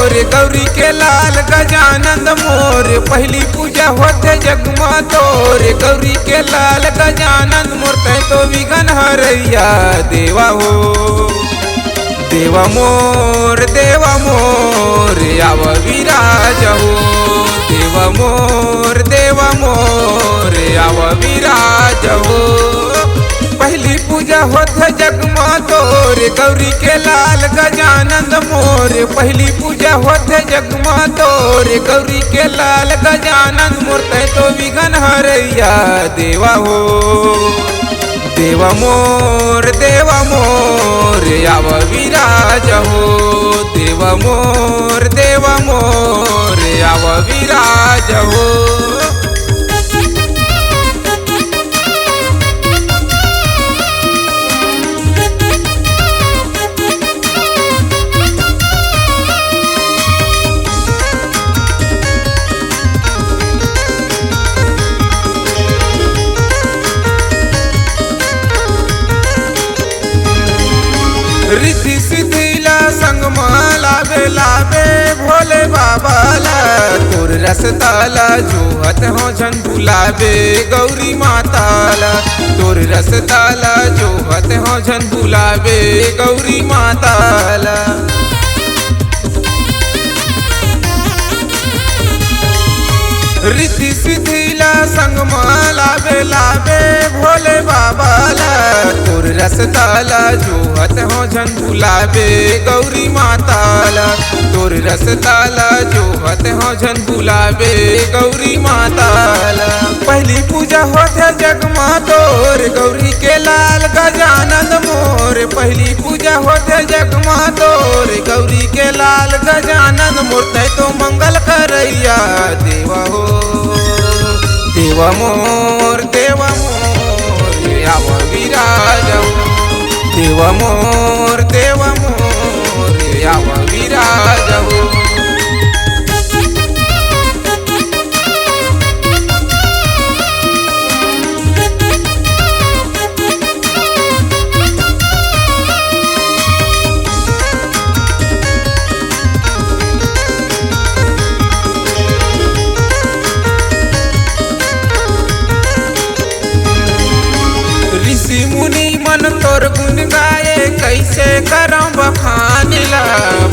तोर गौरी के लाल गजानंद मोर पहली पूजा होते जगमा तोर गौरी के लाल गजानंद मोर तै तो विघन हरैया देवा हो देवा मोर आव विराज हो देवा मोर आव विराज हो पहली पूजा होते जगमा तोर गौरी के लाल गजानंद मोर पहली पूजा होते जगमा तोर गौरी के लाल गजानंद मोर तै तो विघन हरैया देवा हो देवा मोर आव विराज हो देवा मोर आव विराज हो रिद्धि सिद्धिला संग लावे भोले बाबा ला तोर रसताला जोहत हो झन भुलावे गौरी माता ला तोर रसताला जोहत हो झन भुलावे गौरी माता ला रिद्धि सिद्धिला संग लावे भोले बाबा ला तोर रसताला जोहत हो झन भुलावे गौरी माता ला तोर रसताला जोहत हो झन भुलावे गौरी माता ला पहली पूजा होते जगमा तोर गौरी के लाल गजानंद मोर पहली पूजा होते जगमा तोर गौरी के लाल गजानंद मोर तै तो मंगल करैया देवा हो देवा मोर आव विराज हो देवा मोर आव विराज हो ऋषि मुनि मन तोर गुण गाए कैसे करम बखानिला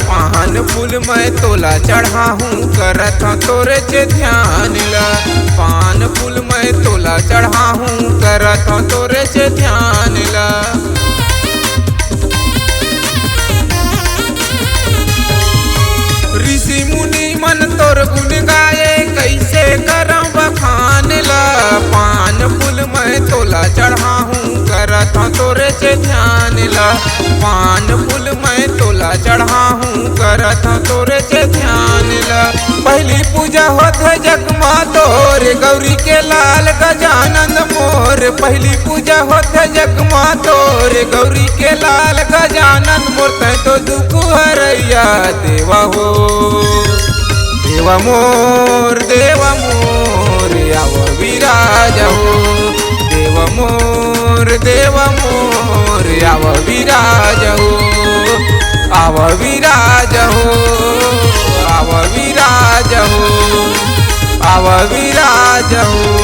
पान फूल मैं तोला चढ़ा हूँ करत तोरे चे ध्यान ला पान फूल मैं तोला चढ़ा हूँ करत तोरे चे ध्यान ला ऋषि मुनि मन तोर गुण गाए कैसे करम बखानिला पान फूल मैं तोला चढ़ा हूँ करत तोरे चे ध्यान ला पान फूल मैं तोला चढ़ा हूँ करत तोरे चे ध्यान ला पहली पूजा होते जगमा तोर गौरी के लाल गजानंद मोर पहली पूजा होते जगमा तोर गौरी के लाल गजानंद मोर तै तो दुख हरैया देवा हो देवा मोर आव विराज हो देवा मोर आव विराज हो आव विराज हो आव विराज हो आव विराज हो